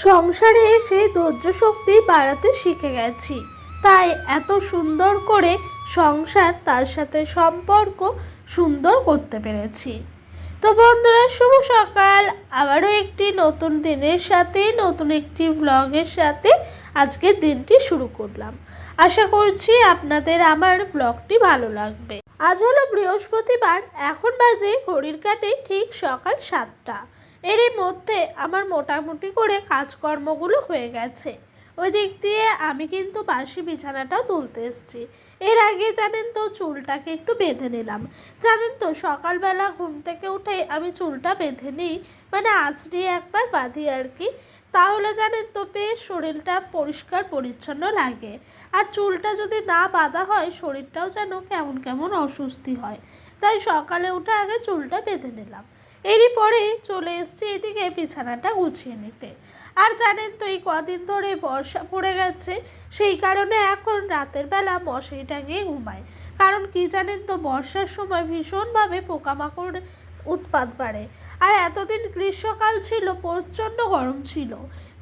সংসারে এসে ধৈর্য শক্তি বাড়াতে শিখে গেছি, তাই এত সুন্দর করে সংসার তার সাথে সম্পর্ক সুন্দর করতে পেরেছি। তো বন্ধুরা, শুভ সকাল। আবারও একটি নতুন দিনের সাথে নতুন একটি ব্লগের সাথে আজকের দিনটি শুরু করলাম। আশা করছি আপনাদের আমার ব্লগটি ভালো লাগবে। আজ হলো বৃহস্পতিবার, এখন বাজে ঘড়ির কাঁটে ঠিক সকাল 7টা। এরই মধ্যে আমার মোটামুটি করে কাজকর্মগুলো হয়ে গেছে। ওই দিক দিয়ে আমি কিন্তু বাসি বিছানাটাও তুলতে এসেছি। এর আগে জানেন তো চুলটাকে একটু বেঁধে নিলাম। জানেন তো সকালবেলা ঘুম থেকে উঠে আমি চুলটা বেঁধে নিই, মানে আঁচড়িয়ে একবার বাঁধি আর কি। তাহলে জানেন তো বেশ শরীরটা পরিষ্কার পরিচ্ছন্ন লাগে। আর চুলটা যদি না বাঁধা হয় শরীরটাও যেন কেমন কেমন অস্বস্তি হয়। তাই সকালে উঠে আগে চুলটা বেঁধে নিলাম। এরই পরে চলে এসেছি এদিকে বিছানাটা গুছিয়ে নিতে। আর জানেন তো এই কদিন ধরে বর্ষা পড়ে গেছে, সেই কারণে এখন রাতের বেলা মশারি টাঙিয়ে ঘুমায়। কারণ কি জানেন তো, বর্ষার সময় ভীষণভাবে পোকামাকড় উৎপাত বাড়ে। আর এতদিন গ্রীষ্মকাল ছিল, প্রচণ্ড গরম ছিল,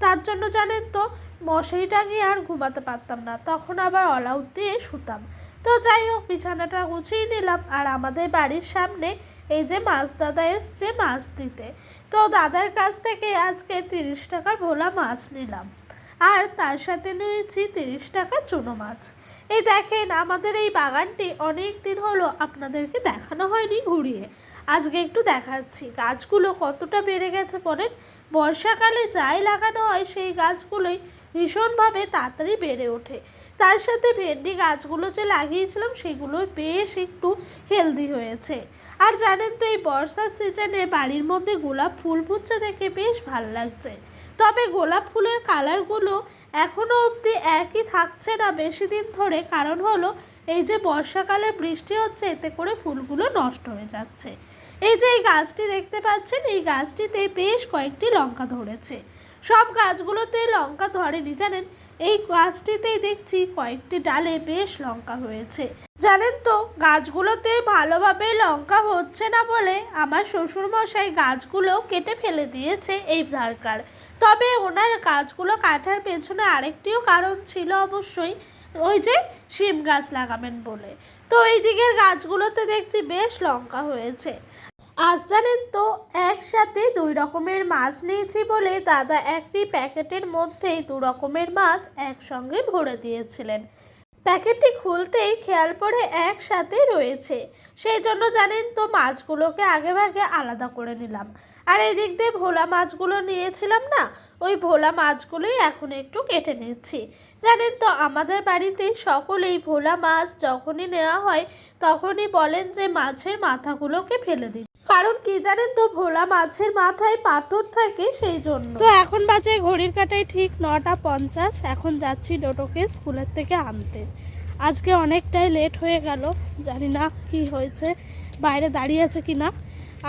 তার জন্য জানেন তো মশারি টাঙিয়ে আর ঘুমাতে পারতাম না, তখন আবার অল আউট দিয়ে শুতাম। তো যাই হোক, বিছানাটা গুছিয়ে নিলাম। আর আমাদের বাড়ির সামনে এই যে মাছ দাদা এসছে মাছ দিতে, তো দাদার কাছ থেকে আজকে 30 টাকার ভোলা মাছ নিলাম। আর তার সাথে নিয়েছি 30 টাকা চুনো মাছ। এই দেখেন, আমাদের এই বাগানটি অনেক দিন হলো আপনাদেরকে দেখানো হয়নি ঘুরিয়ে। আজকে একটু দেখাচ্ছি গাছগুলো কতটা বেড়ে গেছে বলেন। বর্ষাকালে যাই লাগানো হয় সেই গাছগুলোই ভীষণভাবে তাড়াতাড়ি বেড়ে ওঠে। তার সাথে ভেন্ডি গাছগুলো যে লাগিয়েছিলাম সেগুলো বেশ একটু হেলদি হয়েছে। আর জানেন তো এই বর্ষার সিজনে বাড়ির মধ্যে গোলাপ ফুল ফুটছে দেখে বেশ ভালো লাগছে। তবে গোলাপ ফুলের কালারগুলো এখনও অবধি একই থাকছে না বেশি দিন ধরে, কারণ হলো এই যে বর্ষাকালে বৃষ্টি হচ্ছে, এতে করে ফুলগুলো নষ্ট হয়ে যাচ্ছে। এই যে এই গাছটি দেখতে পাচ্ছেন, এই গাছটিতে বেশ কয়েকটি লঙ্কা ধরেছে। সব গাছগুলোতে লঙ্কা ধরেনি জানেন, এই গাছটিতেই দেখছি কয়েকটি ডালে বেশ লঙ্কা হয়েছে। জানেন তো গাছগুলোতে ভালোভাবে লঙ্কা হচ্ছে না বলে আমার শ্বশুরমশাই গাছগুলো কেটে ফেলে দিয়েছে এই ধারকার। তবে ওনার গাছগুলো কাটার পেছনে আরেকটিও কারণ ছিল অবশ্যই, ওই যে শিম গাছ লাগাবেন বলে। তো এই দিকের গাছগুলোতে দেখছি বেশ লঙ্কা হয়েছে। আজ জানেন তো একসাথে 2 রকমের মাছ নিয়েছি বলে দাদা একটি প্যাকেটের মধ্যেই 2 রকমের মাছ একসঙ্গে ভরে দিয়েছিলেন। প্যাকেটটি খুলতেই খেয়াল পড়ে একসাথে রয়েছে, সেই জন্য জানেন তো মাছগুলোকে আগেভাগে আলাদা করে নিলাম। আর এই দিক দিয়ে ভোলা মাছগুলো নিয়েছিলাম না, ওই ভোলা মাছগুলোই এখন একটু কেটে নিচ্ছি। জানেন তো আমাদের বাড়িতে সকলেই ভোলা মাছ যখনই নেওয়া হয় তখনই বলেন যে মাছের মাথাগুলোকে ফেলে দিন, কারণ কি জানেন তো ভোলা মাছের মাথায় পাথর থাকে, সেই জন্য। তো এখন বাজে ঘড়ির কাঁটায় ঠিক 9টা 50। এখন যাচ্ছি ডোডোকে স্কুলের থেকে আনতে। আজকে অনেকটাই লেট হয়ে গেল, জানি না কি হয়েছে, বাইরে দাঁড়িয়ে আছে কি না।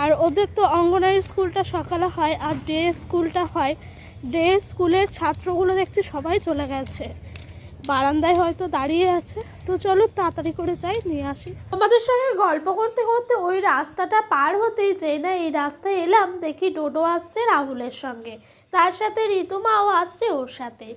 আর ওদের তো অঙ্গনওয়াড়ি স্কুলটা সকালে হয় আর ডে স্কুলটা হয়। ডে স্কুলের ছাত্রগুলো দেখছি সবাই চলে গেছে, বারান্দায় হয়তো দাঁড়িয়ে আছে। তো চলো তাড়াতাড়ি করে যাই, নিয়ে আসি। আমাদের সঙ্গে গল্প করতে করতে ওই রাস্তাটা পার হতেই যেই না এই রাস্তায় এলাম, দেখি ডোডো আসছে রাহুলের সঙ্গে, তার সাথে ঋতুমাও আসছে ওর সাথে।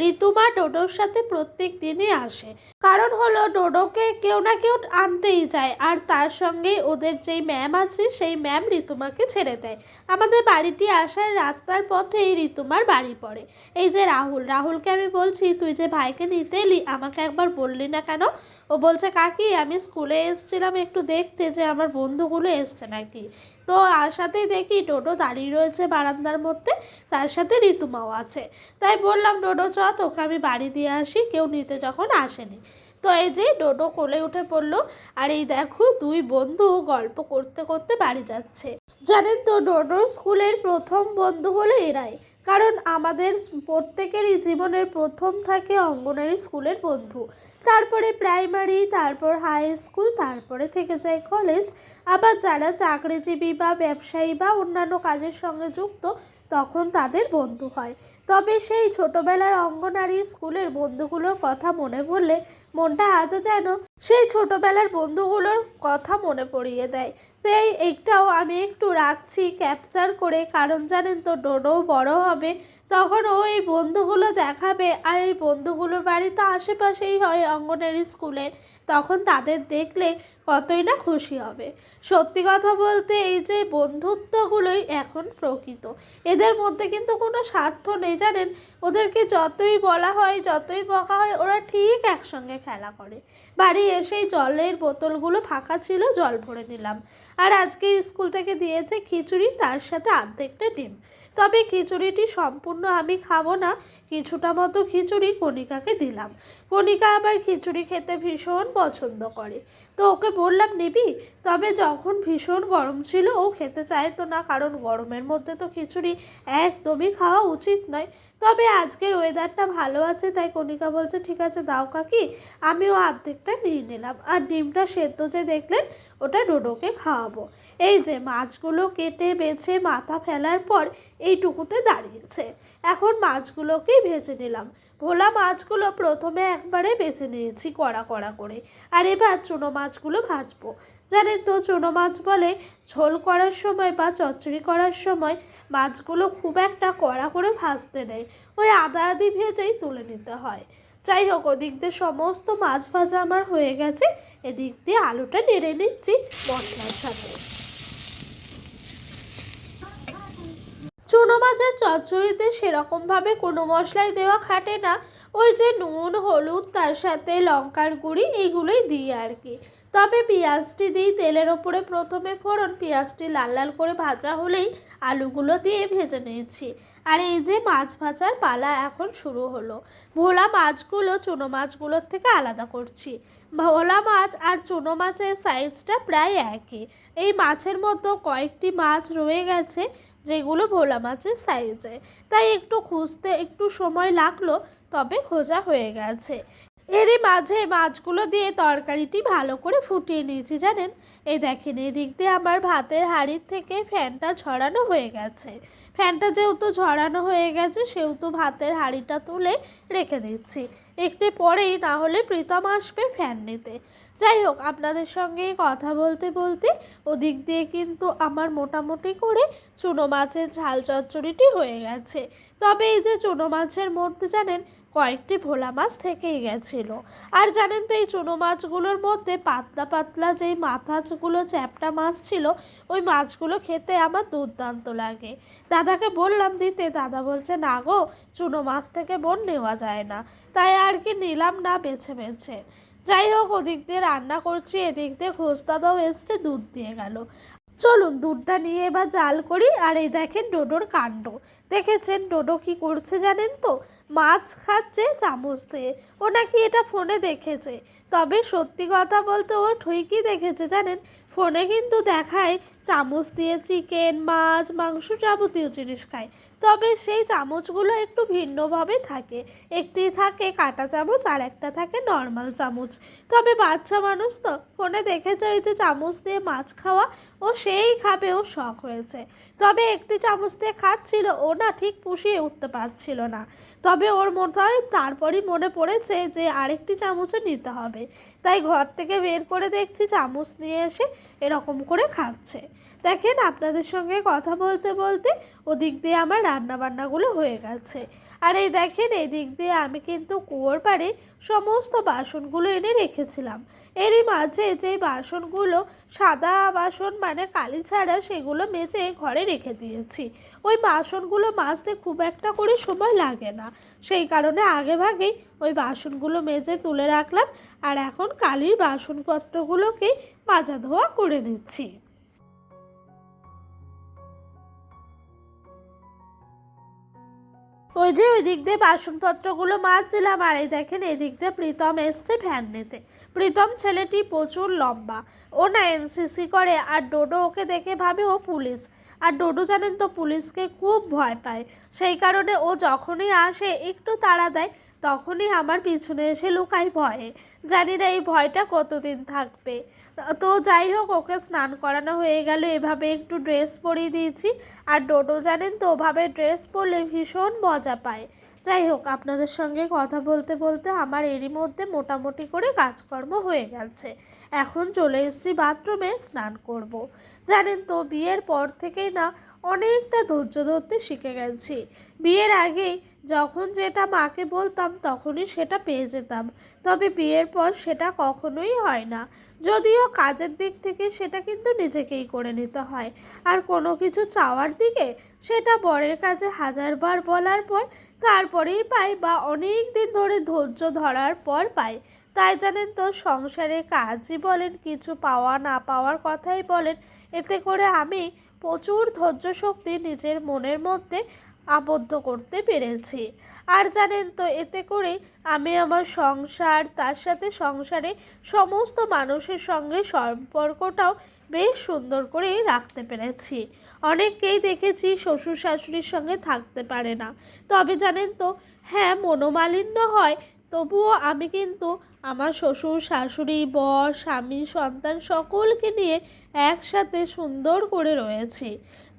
ঋতুমা ডোডোর সাথে প্রত্যেক দিনই আসে, কারণ হলো ডোডোকে কেউ না কেউ আনতেই যায়। আর তার সঙ্গে ওদের যেই ম্যাম আছে সেই ম্যাম ঋতুমাকে ছেড়ে দেয়। আমাদের বাড়িটি আসার রাস্তার পথেই ঋতুমার বাড়ি পড়ে। এই যে রাহুলকে আমি বলছি, তুই যে ভাইকে নিতে এলি আমাকে একবার বললি না কেন? ও বলছে, কাকি আমি স্কুলে এসেছিলাম একটু দেখতে যে আমার বন্ধুগুলো এসছে নাকি। তো আসাতেই দেখি ডোডো দাঁড়িয়ে রয়েছে বারান্দার মধ্যে, তার সাথে ঋতুমাও আছে। তাই বললাম, ডোডো চ তোকে আমি বাড়ি দিয়ে আসি, কেউ নিতে যখন আসেনি। তো এই যে ডোডো কোলে উঠে পড়লো। আর এই দেখো 2 বন্ধু গল্প করতে করতে বাড়ি যাচ্ছে। জানেন তো ডোডোর স্কুলের প্রথম বন্ধু হলো এরাই, কারণ আমাদের প্রত্যেকেরই জীবনের প্রথম থাকে অঙ্গনওয়াড়ি স্কুলের বন্ধু, তারপরে প্রাইমারি, তারপর হাই স্কুল, তারপরে থেকে যায় কলেজ। আবার যারা চাকরিজীবী বা ব্যবসায়ী বা অন্যান্য কাজের সঙ্গে যুক্ত তখন তাদের বন্ধু হয়। তবে সেই ছোটবেলার অঙ্গনওয়াড়ি স্কুলের বন্ধুগুলোর কথা মনে পড়লে মনটা আজও যেন সেই ছোটবেলার বন্ধুগুলোর কথা মনে পড়িয়ে দেয়। তো এইটাও আমি একটু রাখছি ক্যাপচার করে, কারণ জানেন তো ডোডো বড় হবে তখন ও এই বন্ধুগুলো দেখাবে, আর এই বন্ধুগুলোর বাড়ি তো আশেপাশেই হয় অঙ্গনারী স্কুলের, তখন তাদের দেখলে কতই না খুশি হবে। সত্যি কথা বলতে এই যে বন্ধুত্বগুলোই এখন প্রকৃত, এদের মধ্যে কিন্তু কোনো স্বার্থ নেই জানেন। ওদেরকে যতই বলা হয়, যতই বকা হয়, ওরা ঠিক একসঙ্গে খেলা করে। বাড়ি এসেই জলের বোতলগুলো ফাঁকা ছিল, জল ভরে নিলাম। আর আজকে স্কুল থেকে দিয়েছে খিচুড়ি, তার সাথে অর্ধেকটা ডিম। তবে খিচুড়িটি সম্পূর্ণ আমি খাবো না, কিছুটা মতো খিচুড়ি কণিকাকে দিলাম। কণিকা আবার খিচুড়ি খেতে ভীষণ পছন্দ করে, তো ওকে বললাম নিবি। তবে যখন ভীষণ গরম ছিল ও খেতে চাইতো না, কারণ গরমের মধ্যে তো খিচুড়ি একদমই খাওয়া উচিত নয়। তবে আজকের ওয়েদারটা ভালো আছে, তাই কণিকা বলছে ঠিক আছে দাও কাকি। আমিও অর্ধেকটা নিয়ে নিলাম। আর ডিমটা সেদ্ধ যে দেখলেন, ওটা ডোডোকে খাওয়াবো। এই যে মাছগুলো কেটে বেছে মাথা ফেলার পর এইটুকুতে দাঁড়িয়েছে। এখন মাছগুলোকেই ভেজে নিলাম। ভোলা মাছগুলো প্রথমে একবারে বেছে নিয়েছি কড়া কড়া করে, আর এবার চুনো মাছগুলো ভাজবো। জানেন তো, চুনো মাছ বলে ঝোল করার সময় বা চচ্চড়ি করার সময় মাছগুলো খুব একটা কড়া করে ভাজতে নেই, ওই আদা আদি ভেজেই তুলে নিতে হয়। যাই হোক, ওদিক দিয়ে সমস্ত মাছ ভাজা আমার হয়ে গেছে, এদিক দিয়ে আলুটা নেড়ে নিচ্ছি মশলার সাথে। চুনো মাছের চচ্চড়িতে সেরকমভাবে কোনো মশলাই দেওয়া খাটে না, ওই যে নুন হলুদ তার সাথে লঙ্কার গুঁড়ি এইগুলোই দিই আর কি। তবে পেঁয়াজটি দিই তেলের ওপরে প্রথমে ফোড়ন, পেঁয়াজটি লাল লাল করে ভাজা হলেই আলুগুলো দিয়ে ভেজে নিয়েছি। আর এই যে মাছ ভাজার পালা এখন শুরু হলো। ভোলা মাছগুলো চুনো মাছগুলোর থেকে আলাদা করছি। ভোলা মাছ আর চুনো মাছের সাইজটা প্রায় একই। এই মাছের মতো কয়েকটি মাছ রয়ে গেছে যেগুলো ভোলা মাছের সাইজে, তাই একটু খুঁজতে একটু সময় লাগলো, তবে খোঁজা হয়ে গেছে। এরই মাঝে মাছগুলো দিয়ে তরকারিটি ভালো করে ফুটিয়ে নিয়েছি জানেন। এই দেখেন, এদিক দিয়ে আমার ভাতের হাঁড়ির থেকে ফ্যানটা ঝরানো হয়ে গেছে। ফ্যানটা যেহেতু ঝরানো হয়ে গেছে সেহেতু ভাতের হাঁড়িটা তুলে রেখে দিচ্ছি, একটু পরেই না হলে প্রীতম আসবে ফ্যান নিতে। যাই হোক, আপনাদের সঙ্গে কথা বলতে বলতে ওদিক দিয়ে কিন্তু আমার মোটামুটি করে চুনো মাছের ঝাল চচ্চড়িটি হয়ে গেছে। তবে এই যে চুনো মাছের মধ্যে জানেন কয়েকটি ভোলা মাছ থেকেই গেছিল। আর জানেন তো, এই চুনো মাছগুলোর মধ্যে পাতলা পাতলা যেই মাথাগুলো চ্যাপটা মাছ ছিল, ওই মাছগুলো খেতে আমার দুর্দান্ত লাগে। দাদাকে বললাম দিতে, দাদা বলছে না গো, চুনো মাছ থেকে বোন নেওয়া যায় না, তাই আর কি নিলাম না বেছে বেছে। যাই হোক, ওদিক দিয়ে রান্না করছি, এদিক দিয়ে ঘোষ দাদাও এসছে, দুধ দিয়ে গেল। চলুন দুধটা নিয়ে এবার জাল করি। আর এই দেখেন ডোডোর কাণ্ড, দেখেছেন ডোডো কি করছে জানেন তো, মাছ খাচ্ছে চামচ দিয়ে। ও নাকি এটা ফোনে দেখেছে, তবে সত্যি কথা বলতে ও ঠিকই দেখেছে জানেন। ফোনে কিন্তু দেখায় চামচ দিয়ে চিকেন মাছ মাংস যাবতীয় জিনিস খায়, তবে সেই চামচগুলো একটু ভিন্নভাবে থাকে। একটি থাকে কাঁটা চামচ আর একটা থাকে নর্মাল চামচ। তবে বাচ্চা মানুষ তো ফোনে দেখেছে ওই যে চামচ দিয়ে মাছ খাওয়া, ও সেই খাবে, ও শখ হয়েছে। তবে একটি চামচ দিয়ে খাচ্ছিল, ও না ঠিক পুষিয়ে উঠতে পারছিল না। তবে ওর মনে হয় তারপরই মনে পড়েছে যে আরেকটি চামচও নিতে হবে, তাই ঘর থেকে বের করে দেখছি চামচ নিয়ে এসে এরকম করে খাচ্ছে। দেখেন, আপনাদের সঙ্গে কথা বলতে বলতে ওদিক দিয়ে আমার রান্নাবান্নাগুলো হয়ে গেছে। আর এই দেখেন, এই দিক দিয়ে আমি কিন্তু কুয়োর পাড়ে সমস্ত বাসনগুলো এনে রেখেছিলাম। এরই মাঝে যে বাসনগুলো সাদা বাসন মানে কালি ছাড়া, সেগুলো মেজে ঘরে রেখে দিয়েছি। ওই বাসনগুলো মাজতে খুব একটা করে সময় লাগে না, সেই কারণে আগে ভাগেই ওই বাসনগুলো মেজে তুলে রাখলাম। আর এখন কালির বাসনপত্রগুলোকে মাজা ধোয়া করে নিচ্ছি। ওই যে ওই দিক দিয়ে বাসনপত্রগুলো মাজছিলাম, আর এই দেখেন এদিক দিয়ে প্রীতম এসছে ফ্যান নিতে। প্রীতম ছেলেটি প্রচুর লম্বা, ও না এনসিসি করে, আর ডোডো ওকে দেখে ভাবে ও পুলিশ। আর ডোডো জানেন তো পুলিশকে খুব ভয় পায়, সেই কারণে ও যখনই আসে একটু তাড়া দেয়, তখনই আমার পিছনে এসে লুকায় ভয়ে। জানি না এই ভয়টা কতদিন থাকবে। তো যাই হোক, ওকে স্নান করানো হয়ে গেল, এভাবে একটু ড্রেস পরিয়ে দিয়েছি। আর ডোডো জানেন তো ওভাবে ড্রেস পরলে ভীষণ মজা পায়। যাই হোক, আপনাদের সঙ্গে কথা বলতে বলতে আমার এরই মধ্যে মোটামুটি করে কাজকর্ম হয়ে গেছে। এখন চলে এসেছি বাথরুমে স্নান করব। জানেন তো বিয়ের পর থেকেই না অনেকটা ধৈর্য ধরতে শিখে গেছি। বিয়ের আগেই যখন যেটা মাকে বলতাম তখনই সেটা পেয়ে যেতাম, তবে বিয়ের পর সেটা কখনোই হয় না। যদিও কাজের দিক থেকে সেটা কিন্তু নিজেকেই করে নিতে হয়, আর কোনো কিছু চাওয়ার দিকে সেটা বরের কাছে হাজারবার বলার পর তারপরেই পাই, বা অনেক দিন ধরে ধৈর্য ধরার পর পাই। তাই জানেন তো, সংসারে কাজই বলেন, কিছু পাওয়া না পাওয়ার কথাই বলেন, এতে করে আমি প্রচুর ধৈর্য শক্তি নিজের মনের মধ্যে আবদ্ধ করতে পেরেছি। আর জানেন তো, এতে করে আমি আমার সংসার, তার সাথে সংসারে সমস্ত মানুষের সঙ্গে সম্পর্কটাও বেশ সুন্দর করেই রাখতে পেরেছি। অনেককেই দেখেছি শ্বশুর শাশুড়ির সঙ্গে থাকতে পারে না, তবে জানেন তো, হ্যাঁ, মনোমালিন্য হয়, তবুও আমি কিন্তু আমার শ্বশুর শাশুড়ি, বর, স্বামী, সন্তান সকলকে নিয়ে একসাথে সুন্দর করে রয়েছি।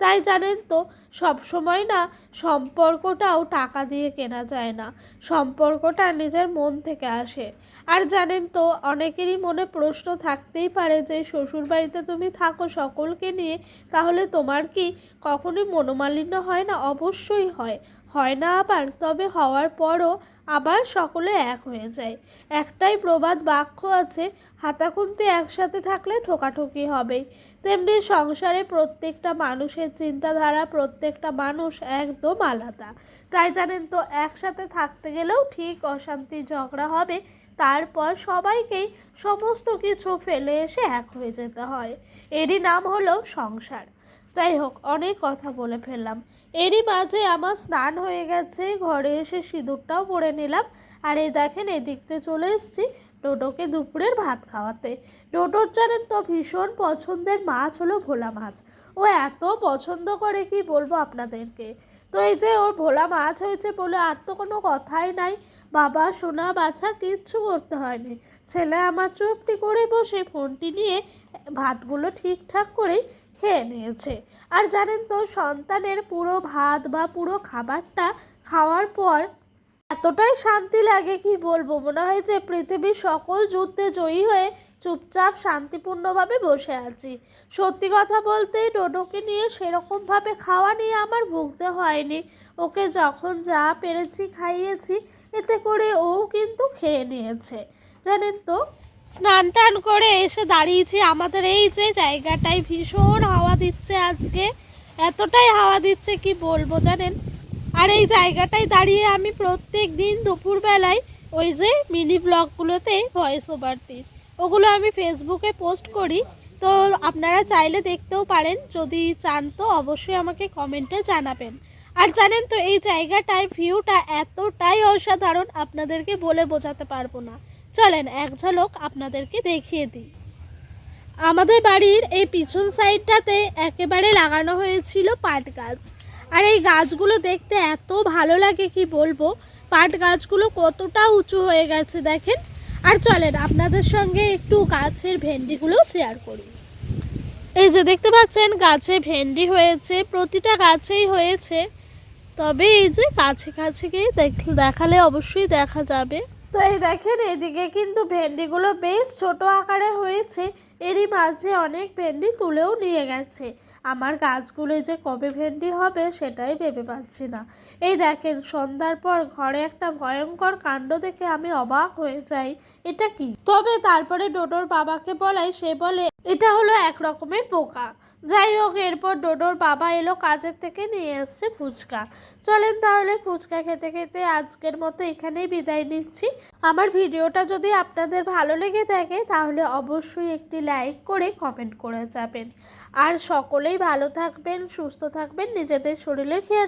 তাই জানেন তো, সব সময় না সম্পর্কটাও টাকা দিয়ে কেনা যায় না, সম্পর্কটা নিজের মন থেকে আসে। আর জানেন তো, অনেকেরই মনে প্রশ্ন থাকতেই পারে যে শ্বশুর বাড়িতে তুমি থাকো সকলকে নিয়ে, তাহলে তোমার কি কখনোই মনোমালিন্য হয় না? অবশ্যই হয়, হয় না আবার, তবে হওয়ার পরও আবার সকলে এক হয়ে যায়। একটাই প্রবাদ বাক্য আছে, হাতাখুন্তি একসাথে থাকলে ঠোকাঠুকি হবেই। তেমনি সংসারে প্রত্যেকটা মানুষের চিন্তাধারা, প্রত্যেকটা মানুষ একদম আলাদা। তাই জানেন তো, একসাথে থাকতে গেলেও ঠিক অশান্তি ঝগড়া হবে, তারপর সবাইকেই সমস্ত কিছু ফেলে এসে এক হয়ে যেতে হয়। এরই নাম হলো সংসার। যাই হোক, অনেক কথা বলে ফেললাম। এরই মাঝে আমার স্নান হয়ে গেছে, ঘরে এসে সিঁদুরটাও পরে নিলাম। আর এই দেখেন, এদিকতে চলে এসেছি ডোডোকে দুপুরের ভাত খাওয়াতে। ডোডোর জানেন তো ভীষণ পছন্দের মাছ হলো ভোলা মাছ। ও এত পছন্দ করে কি বলবো আপনাদেরকে। তো এই যে ওর ভোলা মাছ হয়েছে বলে আর তো কোনো কথাই নাই, বাবা সোনা বাছা কিচ্ছু করতে হয়নি। ছেলে আমার চুপটি করে বসে ফোনটি নিয়ে ভাতগুলো ঠিকঠাক করেই খেয়ে নিয়েছে। আর জানেন তো, সন্তানের পুরো ভাত বা পুরো খাবারটা খাওয়ার পর এতটাই শান্তি লাগে কি বলবো, মনে হয় যে পৃথিবীর সকল যুদ্ধে জয়ী হয়ে চুপচাপ শান্তিপূর্ণভাবে বসে আছি। সত্যি কথা বলতে, ডোডোকে নিয়ে সেরকমভাবে খাওয়া নিয়ে আমার ভুগতে হয়নি। ওকে যখন যা পেরেছি খাইয়েছি, এতে করে ও কিন্তু খেয়ে নিয়েছে। জানেন তো, স্নান টান করে এসে দাঁড়িয়েছি আমাদের এই যে জায়গাটায়, ভীষণ হাওয়া দিচ্ছে আজকে, এতটাই হাওয়া দিচ্ছে কি বলবো জানেন। আর এই জায়গাটায় দাঁড়িয়ে আমি প্রত্যেক দিন দুপুরবেলায় ওই যে মিনি ব্লগগুলোতে ভয়েস ওভার দিই, ওগুলো আমি ফেসবুকে পোস্ট করি। তো আপনারা চাইলে দেখতেও পারেন, যদি চান তো অবশ্যই আমাকে কমেন্টে জানাবেন। আর জানেন তো, এই জায়গাটায় ভিউটা এতটাই অসাধারণ, আপনাদেরকে বলে বোঝাতে পারবো না। চলেন এক ঝলক আপনাদেরকে দেখিয়ে দিই। আমাদের বাড়ির এই পিছন সাইডটাতে একেবারে লাগানো হয়েছিল পাট গাছ। আর এই গাছগুলো দেখতে এত ভালো লাগে কি বলবো, পাট গাছগুলো কতটা উঁচু হয়ে গেছে দেখেন। আর চলেন আপনাদের সঙ্গে একটু গাছের ভেন্ডিগুলো শেয়ার করি। এই যে দেখতে পাচ্ছেন, গাছে ভেন্ডি হয়েছে, প্রতিটা গাছেই হয়েছে, তবে এই যে কাছে কাছে গিয়ে দেখালে অবশ্যই দেখা যাবে। তো এই দেখেন, এদিকে কিন্তু ভেন্ডিগুলো বেশ ছোট আকারে হয়েছে, এরই মাঝে অনেক ভেন্ডি তুলেও নিয়ে গেছে। আমার গাছগুলো যে কবে ভেন্ডি হবে সেটাই ভেবে পাচ্ছি না। এই দেখেন, সন্ধ্যার পর ঘরে একটা ভয়ঙ্কর কাণ্ড দেখে আমি অবাক হয়ে যাই, এটা কি। তবে তারপরে ডোডোর বাবাকে বলাই, সে বলে এটা হলো এক রকমের পোকা। যাই হোক, এরপর ডোডোর বাবা এলো কাজের থেকে, নিয়ে এসছে ফুচকা। চলেন তাহলে ফুচকা খেতে খেতে আজকের মতো এখানেই বিদায় নিচ্ছি। আমার ভিডিওটা যদি আপনাদের ভালো লেগে থাকে তাহলে অবশ্যই একটি লাইক করে কমেন্ট করে যাবেন। আর সকলেই ভালো থাকবেন, সুস্থ থাকবেন, নিজেদের শরীরের খেয়াল